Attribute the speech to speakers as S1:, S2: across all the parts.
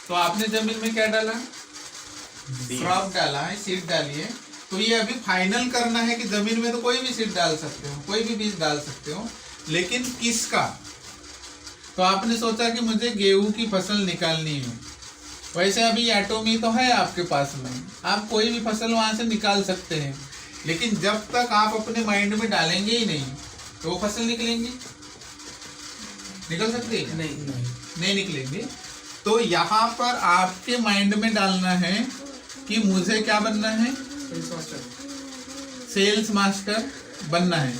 S1: तो आपने जमीन में क्या डाला, क्रॉप डाला है, सीड डाली है। तो ये अभी फाइनल करना है कि जमीन में तो कोई भी सीड डाल सकते हो, कोई भी बीज डाल सकते हो, लेकिन किसका। तो आपने सोचा कि मुझे गेहूं की फसल निकालनी है। वैसे अभी एटोमी तो है आपके पास में, आप कोई भी फसल वहां से निकाल सकते हैं, लेकिन जब तक आप अपने माइंड में डालेंगे ही नहीं तो वो फसल निकलेंगी, निकल सकती है? नहीं निकलेंगे। तो यहाँ पर आपके माइंड में डालना है कि मुझे क्या बनना है, सेल्स मास्टर बनना है।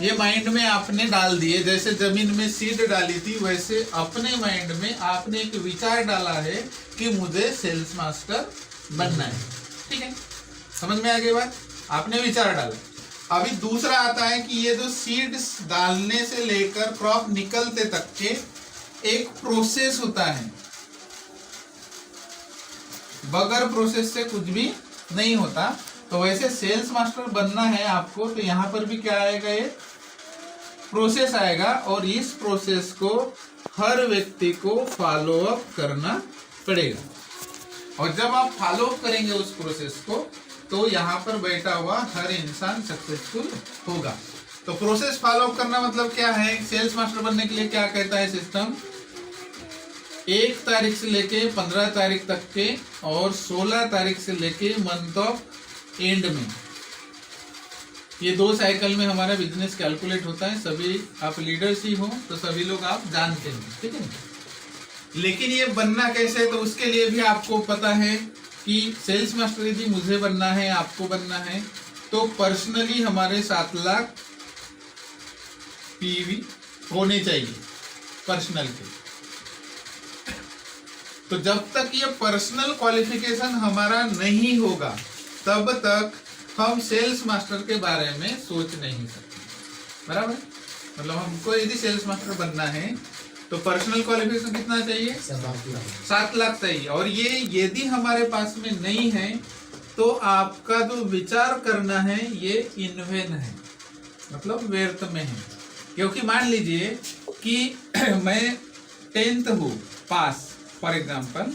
S1: ये माइंड में आपने डाल दिए, जैसे जमीन में सीड डाली थी वैसे अपने माइंड में आपने एक विचार डाला है कि मुझे सेल्स मास्टर बनना है। ठीक है, समझ में आ गई बात, आपने विचार डाला। अभी दूसरा आता है कि ये जो सीड्स डालने से लेकर क्रॉप निकलते तक के एक प्रोसेस होता है, बगैर प्रोसेस से कुछ भी नहीं होता। तो वैसे सेल्स मास्टर बनना है आपको, तो यहाँ पर भी क्या आएगा, ये प्रोसेस आएगा, और इस प्रोसेस को हर व्यक्ति को फॉलो अप करना पड़ेगा। और जब आप फॉलो अप करेंगे उस प्रोसेस को, तो यहाँ पर बैठा हुआ हर इंसान सक्सेसफुल होगा। तो प्रोसेस फॉलो अप करना मतलब क्या है, सेल्स मास्टर बनने के लिए क्या कहता है सिस्टम, 1 तारीख से लेके 15 तारीख तक के और 16 तारीख से लेके मंथ ऑफ एंड में, ये 2 साइकिल में हमारा बिजनेस कैलकुलेट होता है। सभी आप लीडर्स ही हो तो सभी लोग आप जानते हैं, ठीक है। लेकिन ये बनना कैसे है, तो उसके लिए भी आपको पता है कि सेल्स मास्टर यदि मुझे बनना है, आपको बनना है, तो पर्सनली हमारे 7 लाख पीवी होने चाहिए पर्सनल के। तो जब तक ये पर्सनल क्वालिफिकेशन हमारा नहीं होगा तब तक हम सेल्स मास्टर के बारे में सोच नहीं सकते, बराबर। मतलब हमको यदि सेल्स मास्टर बनना है तो पर्सनल क्वालिफिकेशन कितना चाहिए, 7 लाख चाहिए। और ये यदि हमारे पास में नहीं है तो आपका जो विचार करना है ये इनवेन है, मतलब व्यर्थ में है। क्योंकि मान लीजिए कि मैं 10th हूँ पास फॉर एग्जाम्पल,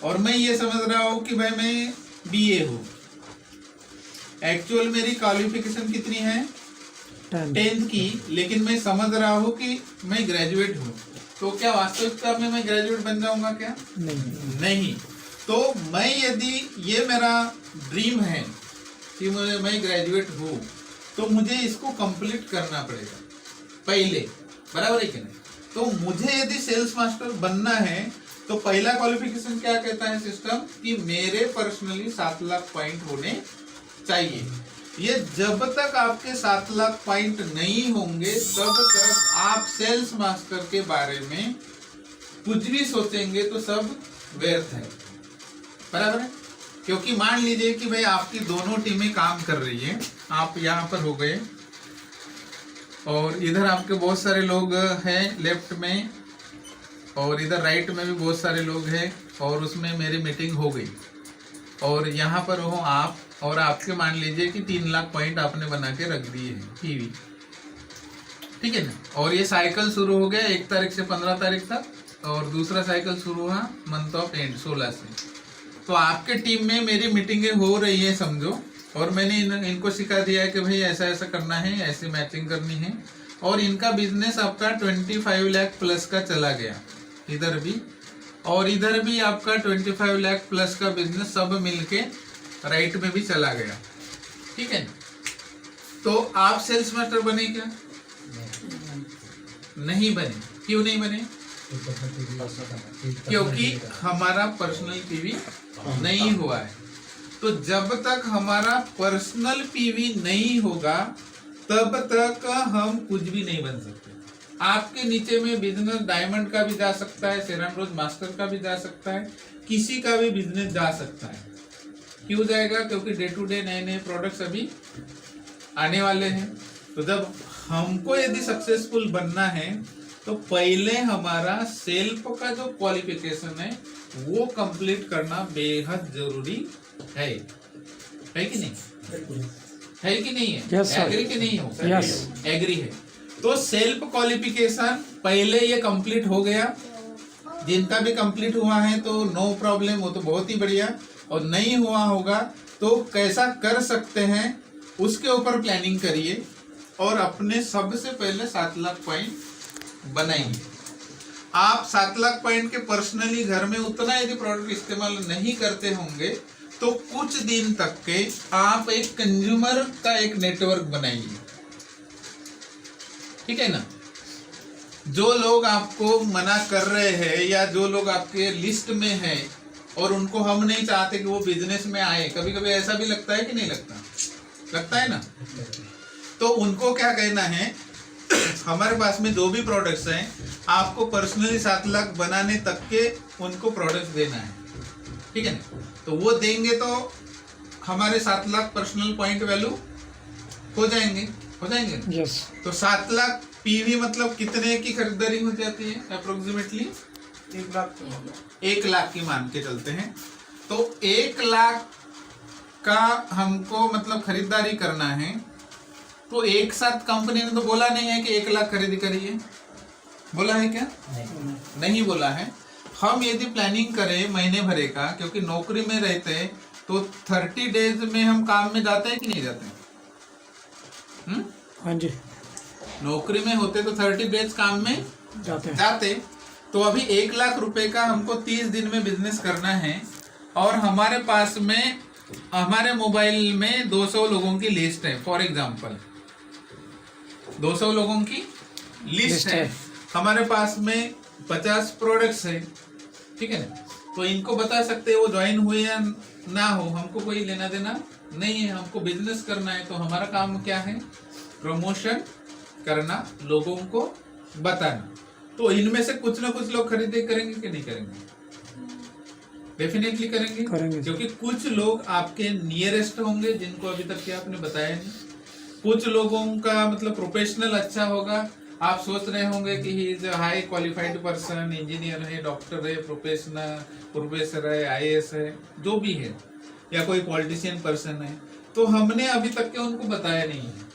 S1: और मैं ये समझ रहा हूँ कि भाई मैं बीए हूँ, एक्चुअल मेरी क्वालिफिकेशन कितनी है 10th की, लेकिन मैं समझ रहा हूँ कि मैं ग्रेजुएट हूँ। तो क्या वास्तविकता में मैं ग्रेजुएट बन जाऊंगा क्या? नहीं। तो मैं यदि ये मेरा ड्रीम है कि मैं ग्रेजुएट हूँ, तो मुझे इसको कंप्लीट करना पड़ेगा पहले, बराबर है कि नहीं। तो मुझे यदि सेल्स मास्टर बनना है तो पहला क्वालिफिकेशन क्या कहता है सिस्टम, कि मेरे पर्सनली 7 लाख पॉइंट होने चाहिए। ये जब तक आपके 7 लाख पॉइंट नहीं होंगे तब तक आप सेल्स मास्टर के बारे में कुछ भी सोचेंगे तो सब व्यर्थ है, बराबर है। क्योंकि मान लीजिए कि भाई आपकी दोनों टीमें काम कर रही है, आप यहाँ पर हो गए और इधर आपके बहुत सारे लोग हैं लेफ्ट में, और इधर राइट में भी बहुत सारे लोग हैं, और उसमें मेरी मीटिंग हो गई, और यहाँ पर हो आप, और आपके मान लीजिए कि 3 लाख पॉइंट आपने बना के रख दिए हैं पीवी, ठीक है ना। और ये साइकिल शुरू हो गया 1 तारीख से 15 तारीख तक, और दूसरा साइकिल शुरू हुआ मंथ ऑफ एंड 16 से। तो आपके टीम में मेरी मीटिंगें हो रही है समझो, और मैंने इनको सिखा दिया है कि भाई ऐसा ऐसा करना है, ऐसी मैचिंग करनी है, और इनका बिजनेस आपका 25 लाख प्लस का चला गया इधर भी, और इधर भी आपका 25 लाख प्लस का बिजनेस सब मिलके राइट में भी चला गया, ठीक है। तो आप सेल्स मास्टर बने क्या? नहीं बने। क्यों नहीं बने? क्योंकि हमारा पर्सनल पीवी नहीं हुआ है। तो जब तक हमारा पर्सनल पीवी नहीं होगा तब तक हम कुछ भी नहीं बन सकते। आपके नीचे में बिजनेस डायमंड का भी जा सकता है, सेरन रोज मास्टर का भी जा सकता है, किसी का भी बिजनेस जा सकता है। क्यों जाएगा? क्योंकि डे टू डे नए नए प्रोडक्ट्स अभी आने वाले हैं। तो जब हमको यदि सक्सेसफुल बनना है तो पहले हमारा सेल्फ का जो क्वालिफिकेशन है वो कंप्लीट करना बेहद जरूरी है कि नहीं? है कि नहीं है?
S2: Yes, sir.
S1: एग्री कि नहीं हो?
S2: Yes.
S1: एग्री है। तो सेल्फ क्वालिफिकेशन पहले ये कंप्लीट हो गया, जिनका भी कंप्लीट हुआ है तो नो प्रॉब्लम, वो तो बहुत ही बढ़िया। और नहीं हुआ होगा तो कैसा कर सकते हैं उसके ऊपर प्लानिंग करिए और अपने सबसे पहले 7 लाख पॉइंट बनाइए। आप 7 लाख पॉइंट के पर्सनली घर में उतना यदि प्रोडक्ट इस्तेमाल नहीं करते होंगे तो कुछ दिन तक के आप एक कंज्यूमर का एक नेटवर्क बनाइए, ठीक है ना। जो लोग आपको मना कर रहे हैं या जो लोग आपके लिस्ट में हैं और उनको हम नहीं चाहते कि वो बिजनेस में आए, कभी कभी ऐसा भी लगता है कि नहीं लगता, लगता है ना। तो उनको क्या कहना है, हमारे पास में जो भी प्रोडक्ट्स हैं आपको पर्सनली 7 लाख बनाने तक के उनको प्रोडक्ट्स देना है, ठीक है ना। तो वो देंगे तो हमारे 7 लाख पर्सनल पॉइंट वैल्यू हो जाएंगे yes. तो 7 लाख पीवी मतलब कितने की खरीदारी हो जाती है अप्रोक्सीमेटली 1 लाख की मान के चलते हैं। तो 1 लाख का हमको मतलब खरीदारी करना है तो एक साथ कंपनी ने तो बोला नहीं है कि 1 लाख खरीदी करिए, बोला है क्या? नहीं बोला है। हम यदि प्लानिंग करें महीने भरे का, क्योंकि नौकरी में रहते हैं तो 30 डेज में हम काम में जाते हैं कि नहीं जाते?
S2: हाँ जी,
S1: नौकरी में होते तो 30 डेज काम में जाते। तो अभी 1 लाख रुपए का हमको 30 दिन में बिजनेस करना है और हमारे पास में हमारे मोबाइल में 200 लोगों की लिस्ट है, फॉर एग्जांपल 200 लोगों की लिस्ट है, हमारे पास में 50 प्रोडक्ट्स है, ठीक है ना। तो इनको बता सकते हैं वो ज्वाइन हुए या ना हो, हमको कोई लेना देना नहीं है, हमको बिजनेस करना है। तो हमारा काम क्या है? प्रमोशन करना, लोगों को बताना। तो इनमें से कुछ ना कुछ लोग खरीदे करेंगे कि नहीं करेंगे? डेफिनेटली करेंगे, क्योंकि कुछ लोग आपके नियरेस्ट होंगे जिनको अभी तक क्या आपने बताया नहीं। कुछ लोगों का मतलब प्रोफेशनल अच्छा होगा, आप सोच रहे होंगे कि he is high qualified person, engineer है, डॉक्टर है, प्रोफेसर है, आईएएस है, जो भी है, या कोई पॉलिटिशियन पर्सन है, तो हमने अभी तक के उनको बताया नहीं है।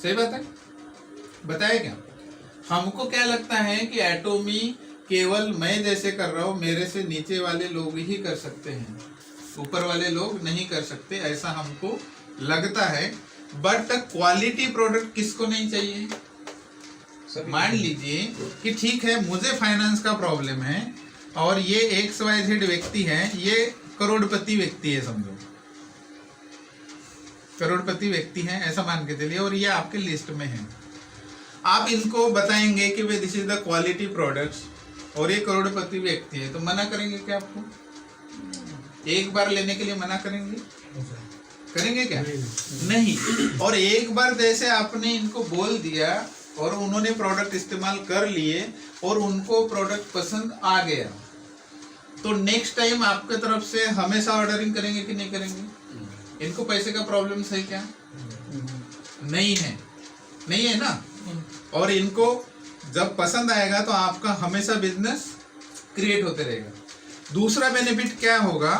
S1: सही बात है, बताया क्या? हमको क्या लगता है कि एटोमी केवल मैं जैसे कर रहा हूँ, मेरे से नीचे वाले लोग ही कर सकते हैं, ऊपर वाले लोग नहीं कर सकते, ऐसा हमको लगता है। बट क्वालिटी प्रोडक्ट किसको नहीं चाहिए? मान लीजिए कि ठीक है, मुझे फाइनेंस का प्रॉब्लम है और ये XYZ व्यक्ति है, ये करोड़पति व्यक्ति है, समझो करोड़पति व्यक्ति है ऐसा मान के चलिए, और ये आपके लिस्ट में है। आप इनको बताएंगे कि way this is the quality products और ये करोड़पति व्यक्ति है, तो मना करेंगे क्या आपको? एक बार लेने के लिए मना करेंगे? करेंगे क्या? नहीं। और एक बार जैसे आपने इनको बोल दिया और उन्होंने प्रोडक्ट इस्तेमाल कर लिए और उनको प्रोडक्ट पसंद आ गया, तो नेक्स्ट टाइम आपके तरफ से हमेशा ऑर्डरिंग करेंगे कि नहीं करेंगे? इनको पैसे का प्रॉब्लम है क्या? नहीं है, नहीं है ना। और इनको जब पसंद आएगा तो आपका हमेशा बिजनेस क्रिएट होते रहेगा। दूसरा बेनिफिट क्या होगा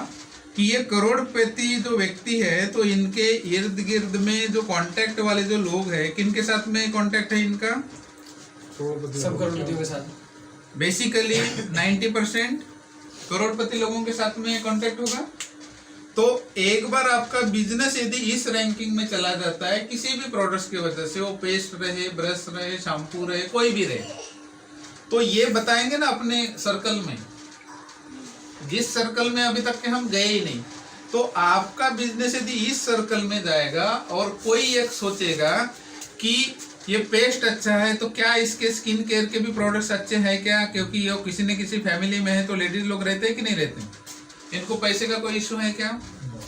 S1: कि ये करोड़पति जो व्यक्ति है, तो इनके इर्द गिर्द में जो कांटेक्ट वाले जो लोग हैं, किनके साथ में कांटेक्ट है इनका?
S3: सब करोड़पतियों के साथ।
S1: बेसिकली 90% करोड़पति लोगों के साथ में कांटेक्ट होगा। तो एक बार आपका बिजनेस यदि इस रैंकिंग में चला जाता है किसी भी प्रोडक्ट्स की वजह से, वो पेस्ट रहे, ब्रश रहे, शैम्पू रहे, कोई भी रहे, तो ये बताएंगे ना अपने सर्कल में, जिस सर्कल में अभी तक के हम गए ही नहीं। तो आपका बिजनेस यदि इस सर्कल में जाएगा और कोई एक सोचेगा कि ये पेस्ट अच्छा है, तो क्या इसके स्किन केयर के भी प्रोडक्ट्स अच्छे हैं क्या? क्योंकि ये किसी न किसी फैमिली में है, तो लेडीज लोग रहते हैं कि नहीं रहते? इनको पैसे का कोई इशू है क्या?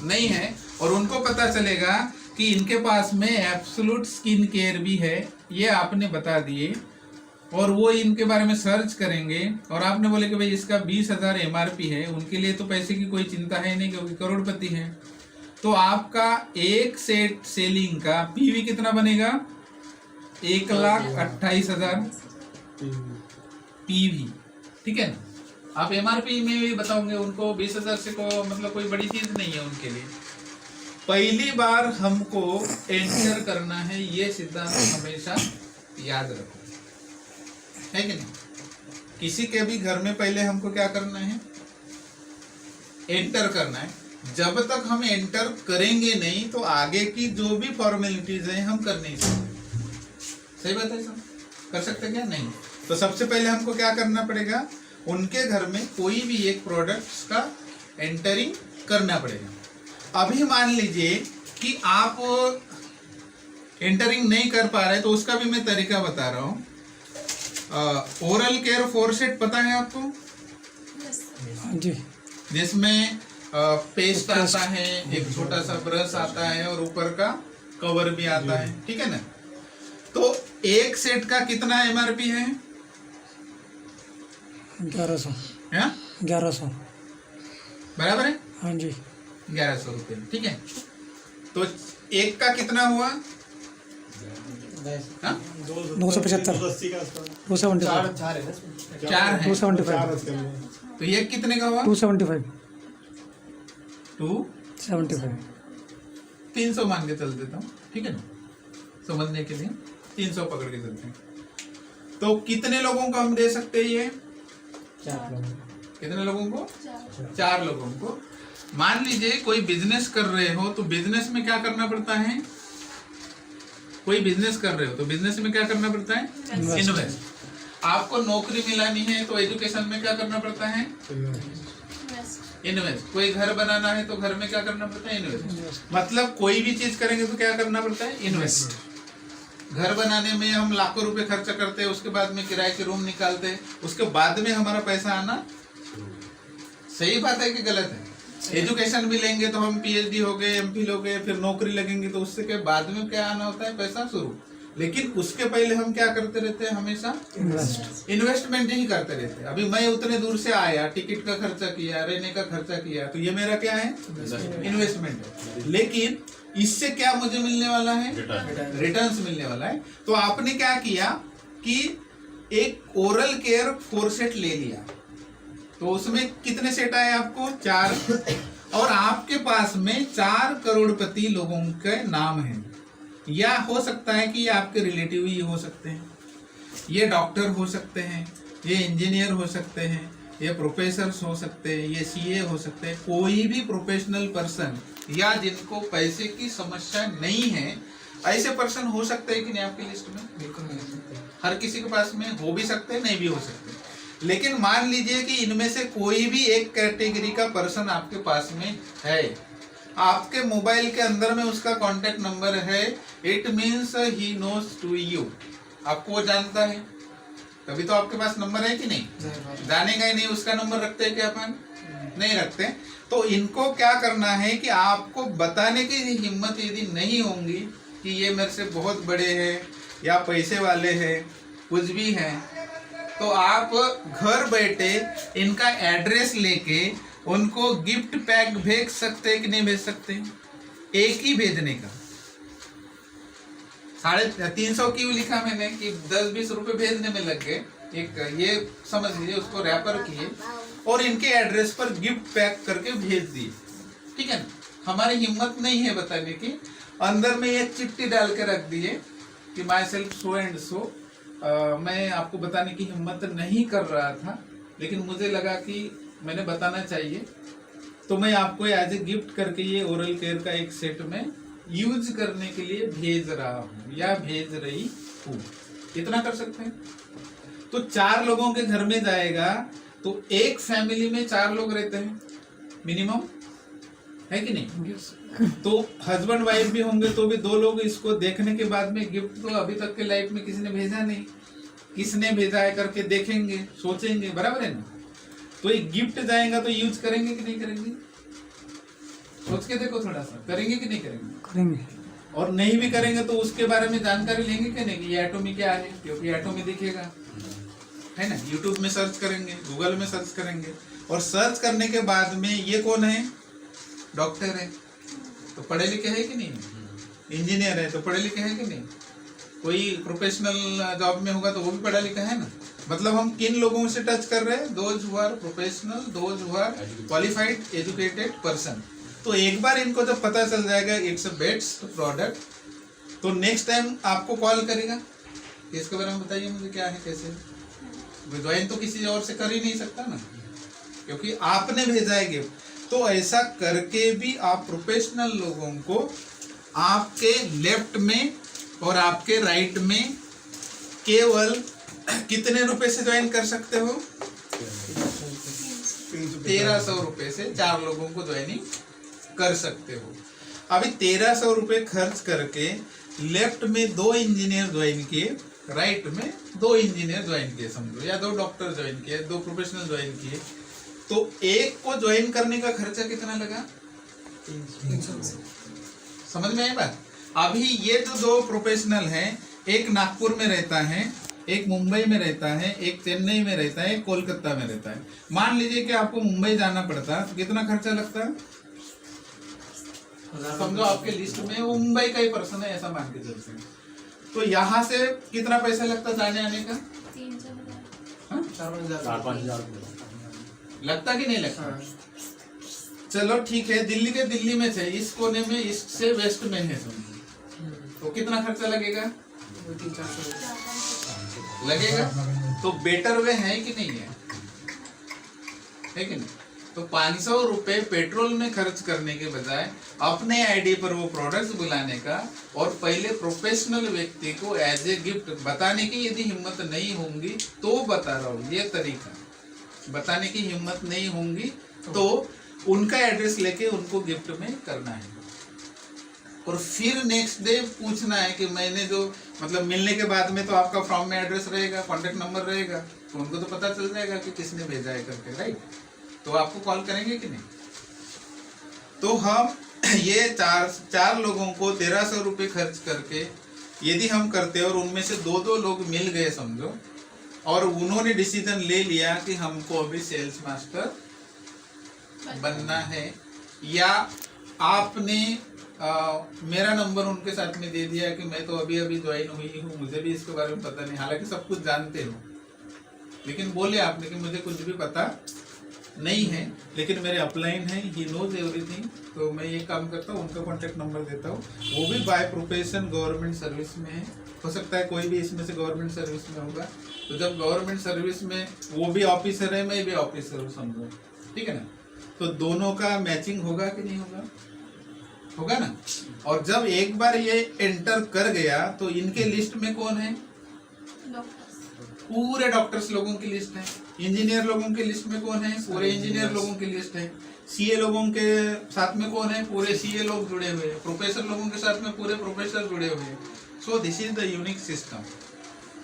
S1: नहीं है। और उनको पता चलेगा कि इनके पास में एब्सोल्यूट स्किन केयर भी है, ये आपने बता दिए, और वो इनके बारे में सर्च करेंगे और आपने बोले कि भाई इसका 20,000 MRP है, उनके लिए तो पैसे की कोई चिंता है नहीं क्योंकि करोड़पति है। तो आपका एक सेट सेलिंग का पीवी कितना बनेगा? 1,28,000 पीवी, ठीक है ना। आप MRP में भी बताओगे उनको, 20,000 से को मतलब कोई बड़ी चीज नहीं है उनके लिए। पहली बार हमको एंटर करना है, ये सिद्धांत हमेशा याद रखो, है कि नहीं? किसी के भी घर में पहले हमको क्या करना है, एंटर करना है। जब तक हम एंटर करेंगे नहीं तो आगे की जो भी फॉर्मेलिटीज है हम कर नहीं सकते। सही बात है सर, कर सकते क्या? नहीं। तो सबसे पहले हमको क्या करना पड़ेगा, उनके घर में कोई भी एक प्रोडक्ट्स का एंटरिंग करना पड़ेगा। अभी मान लीजिए कि आप एंटरिंग नहीं कर पा रहे तो उसका भी मैं तरीका बता रहा हूँ। ओरल केयर फोरसेट पता है आपको?
S2: जी।
S1: जिसमें पेस्ट आता है, एक छोटा सा ब्रश आता है और ऊपर का कवर भी आता है, ठीक है ना? तो एक सेट का कितना एमआरपी है?
S2: 1100। 1100
S1: बराबर है?
S2: हाँ जी।
S1: 1100 रुपये, ठीक है। तो एक का कितना हुआ?
S2: 275 275
S1: चार है।
S2: 275
S1: तो ये कितने का हुआ?
S2: 275
S1: 275 300 मान के चल देता हूँ, ठीक है ना, समझने के लिए 300 पकड़ के चलते हैं। तो कितने लोगों को हम दे सकते हैं ये?
S3: 4 लोग।
S1: कितने लोगों को? 4 लोगों को। मान लीजिए कोई बिजनेस कर रहे हो तो बिजनेस में क्या करना पड़ता है? कोई बिजनेस कर रहे हो तो बिजनेस में क्या करना पड़ता है? इन्वेस्ट। आपको नौकरी मिलानी है तो एजुकेशन में क्या करना पड़ता है? इन्वेस्ट। कोई घर बनाना है तो घर में क्या करना पड़ता है? इन्वेस्ट। मतलब कोई भी चीज करेंगे तो क्या करना पड़ता है? इन्वेस्ट। घर बनाने में हम लाखों रुपए खर्चा करते हैं, उसके बाद में किराए के रूम निकालते हैं, उसके बाद में हमारा पैसा आना। सही बात है कि गलत है? एजुकेशन भी लेंगे तो हम पीएचडी हो गए, एमफिल हो गए, फिर नौकरी लगेंगे तो उससे के बाद में क्या आना होता है? पैसा शुरू। लेकिन उसके पहले हम क्या करते रहते हैं? हमेशा इन्वेस्टमेंट ही करते रहते हैं। अभी मैं उतने दूर से आया, टिकट का खर्चा किया, रहने का खर्चा किया, तो ये मेरा क्या है? इन्वेस्टमेंट है। लेकिन इससे क्या मुझे मिलने वाला है? रिटर्न्स मिलने वाला है। तो आपने क्या किया कि एक ओरल केयर 4 सेट ले लिया, तो उसमें कितने सेट आए आपको? 4। और आपके पास में 4 करोड़पति लोगों के नाम हैं, या हो सकता है कि ये आपके रिलेटिव ही हो सकते हैं, ये डॉक्टर हो सकते हैं, ये इंजीनियर हो सकते हैं, ये प्रोफेसर्स हो सकते हैं, ये सीए हो सकते हैं, कोई भी प्रोफेशनल पर्सन या जिनको पैसे की समस्या नहीं है, ऐसे पर्सन हो सकते हैं कि नहीं आपकी लिस्ट में?
S3: बिल्कुल नहीं।
S1: हर किसी के पास में हो भी सकते हैं, नहीं भी हो सकते। लेकिन मान लीजिए कि इनमें से कोई भी एक कैटेगरी का पर्सन आपके पास में है, आपके मोबाइल के अंदर में उसका कांटेक्ट नंबर है, it means he knows to you, आपको वो जानता है, तभी तो आपके पास नंबर है कि नहीं? जानेगा ही नहीं, उसका नंबर रखते हैं क्या अपन? नहीं रखते। तो इनको क्या करना है कि आपको बताने की हिम्मत यदि नहीं होंगी कि ये मेरे से बहुत बड़े हैं या पैसे वाले हैं, कुछ भी हैं, तो आप घर बैठे इनका एड्रेस लेके उनको गिफ्ट पैक भेज सकते हैं कि नहीं भेज सकते? एक ही भेजने का 350 क्यों लिखा मैंने कि 10-20 रुपए भेजने में लग गए। एक ये समझ लीजिए, उसको रैपर किए और इनके एड्रेस पर गिफ्ट पैक करके भेज दिए, ठीक है ना? हमारी हिम्मत नहीं है बताने की, अंदर में एक चिट्ठी डाल के रख दिए कि my self so and so. मैं आपको बताने की हिम्मत नहीं कर रहा था, लेकिन मुझे लगा कि मैंने बताना चाहिए, तो मैं आपको एज ए गिफ्ट करके ये ओरल केयर का एक सेट में यूज करने के लिए भेज रहा हूँ या भेज रही हूँ। इतना कर सकते हैं। तो 4 लोगों के घर में जाएगा, तो एक फैमिली में 4 लोग रहते हैं मिनिमम, है कि नहीं? तो हस्बैंड वाइफ भी होंगे तो भी 2 लोग इसको देखने के बाद में गिफ्ट तो अभी तक के लाइफ में किसी ने भेजा नहीं, किसने भेजा है करके देखेंगे, सोचेंगे, बराबर है ना? तो एक गिफ्ट जाएगा तो यूज करेंगे कि नहीं करेंगे? सोच के देखो थोड़ा सा, करेंगे कि नहीं करेंगे?
S2: करेंगे।
S1: और नहीं भी करेंगे तो उसके बारे में जानकारी लेंगे कि नहीं कि ये एटोमी क्या है, क्योंकि एटोमी दिखेगा, है ना? यूट्यूब में सर्च करेंगे, गूगल में सर्च करेंगे, और सर्च करने के बाद में ये कौन है? डॉक्टर है तो पढ़े लिखे है कि नहीं? इंजीनियर है तो पढ़े लिखे है कि नहीं? कोई प्रोफेशनल जॉब में होगा तो वो भी पढ़ा लिखा है ना? मतलब हम किन लोगों से टच कर रहे हैं? Those who are professional, those who are qualified educated person. तो एक बार इनको जब पता चल जाएगा इट्स अ बेस्ट प्रोडक्ट, तो नेक्स्ट टाइम आपको कॉल करेगा, इसके बारे में बताइए मुझे क्या है, कैसे। ज्वाइन तो किसी और से कर ही नहीं सकता ना, क्योंकि आपने भेजा है गिफ्ट। तो ऐसा करके भी आप प्रोफेशनल लोगों को आपके लेफ्ट में और आपके राइट में केवल कितने रुपए से ज्वाइन कर सकते हो? 1300 रुपए से 4 लोगों को ज्वाइनिंग कर सकते हो। अभी 1300 रुपए खर्च करके लेफ्ट में 2 इंजीनियर ज्वाइन किए, राइट में 2 इंजीनियर ज्वाइन किए समझो, या 2 डॉक्टर ज्वाइन किए, 2 प्रोफेशनल ज्वाइन किए, तो एक को ज्वाइन करने का खर्चा कितना लगा? 300। समझ में आई बात? अभी ये जो 2 प्रोफेशनल हैं, एक नागपुर में रहता है, एक मुंबई में रहता है, एक चेन्नई में रहता है, एक कोलकाता में रहता है। मान लीजिए कि आपको मुंबई जाना पड़ता है तो कितना खर्चा लगता है? समझो आपके लिस्ट में वो मुंबई का ही पर्सन है, ऐसा मान के चलते हैं, तो यहाँ से कितना पैसा लगता जाने आने का?
S3: 4-5
S1: लगता कि नहीं लगता? चलो ठीक है, दिल्ली के दिल्ली में से इस कोने में, ईस्ट से वेस्ट में है समझो, तो कितना खर्चा लगेगा? 300-400 लगेगा। तो बेटर वे है कि नहीं है कि नहीं? तो 500 रुपए पेट्रोल में खर्च करने के बजाय अपने आईडी पर वो प्रोडक्ट्स बुलाने का और पहले प्रोफेशनल व्यक्ति को एज ए गिफ्ट बताने की यदि हिम्मत नहीं होंगी तो बता रहा हूँ, ये तरीका बताने की हिम्मत नहीं होंगी तो उनका एड्रेस लेके उनको गिफ्ट में करना है, और फिर नेक्स्ट डे पूछना है कि मैंने जो मतलब मिलने के बाद में तो आपका फॉर्म में एड्रेस रहेगा, कॉन्टेक्ट नंबर रहेगा, तो उनको तो पता चल जाएगा कि किसने भेजा है करके, राइट? तो आपको कॉल करेंगे कि नहीं? तो हम ये चार लोगों को 1300 रुपये खर्च करके यदि हम करते और उनमें से 2 लोग मिल गए समझो, और उन्होंने डिसीजन ले लिया कि हमको अभी सेल्स मास्टर बनना है, या आपने मेरा नंबर उनके साथ में दे दिया कि मैं तो अभी ज्वाइन हुई हूँ, मुझे भी इसके बारे में पता नहीं, हालांकि सब कुछ जानते हो, लेकिन बोले आपने कि मुझे कुछ भी पता नहीं है, लेकिन मेरे अपलाइन है, ही नोज एवरीथिंग, तो मैं ये काम करता हूँ, उनका कॉन्टेक्ट नंबर देता हूँ। वो भी बाय प्रोफेशन गवर्नमेंट सर्विस में है, हो सकता है कोई भी इसमें से गवर्नमेंट सर्विस में होगा, तो जब गवर्नमेंट सर्विस में वो भी ऑफिसर है, मैं भी ऑफिसर हूँ समझो, ठीक है ना? तो दोनों का मैचिंग होगा कि नहीं होगा? होगा ना। और जब एक बार ये एंटर कर गया तो इनके लिस्ट में कौन है? पूरे डॉक्टर्स लोगों की लिस्ट है। इंजीनियर लोगों की लिस्ट में कौन है? पूरे इंजीनियर लोगों की लिस्ट है। सीए लोगों के साथ में कौन है? पूरे सीए लोग जुड़े हुए हैं। प्रोफेसर लोगों के साथ में पूरे प्रोफेसर जुड़े हुए हैं। So this is the unique system.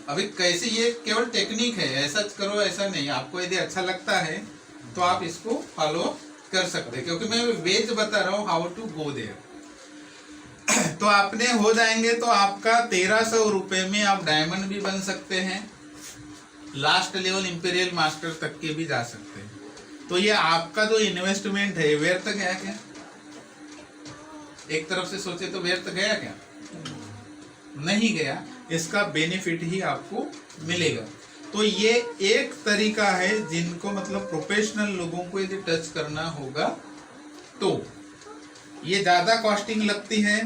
S1: अभी कैसे, ये केवल टेक्निक है, ऐसा करो ऐसा नहीं। आपको यदि अच्छा लगता है तो आप इसको फॉलो कर सकते हैं, क्योंकि मैं वेज बता रहा हूँ हाउ टू गो देयर। तो आपने हो जाएंगे तो आपका 1300 रुपए में आप डायमंड भी बन सकते हैं, लास्ट लेवल इंपीरियल मास्टर तक के भी जा सकते हैं। तो ये आपका जो इन्वेस्टमेंट है व्यर्थ गया क्या? एक तरफ से सोचे तो व्यर्थ गया क्या? नहीं गया। इसका बेनिफिट ही आपको मिलेगा। तो ये एक तरीका है जिनको मतलब प्रोफेशनल लोगों को यदि टच करना होगा तो ये ज्यादा कॉस्टिंग लगती है,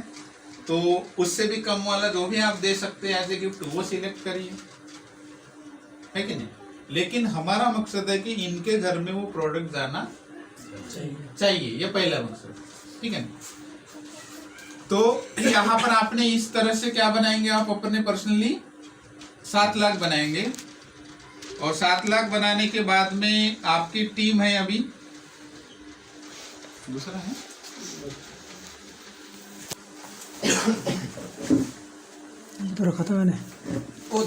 S1: तो उससे भी कम वाला जो भी आप दे सकते हैं एज ए गिफ्ट वो सिलेक्ट करिए, है कि नहीं? लेकिन हमारा मकसद है कि इनके घर में वो प्रोडक्ट जाना चाहिए, ये पहला मकसद, ठीक है ना? तो यहाँ पर आपने इस तरह से क्या बनाएंगे, आप अपने पर्सनली 7 लाख बनाएंगे, और 7 लाख बनाने के बाद में आपकी टीम है, अभी दूसरा है
S2: तो रखा था मैंने।
S1: ओ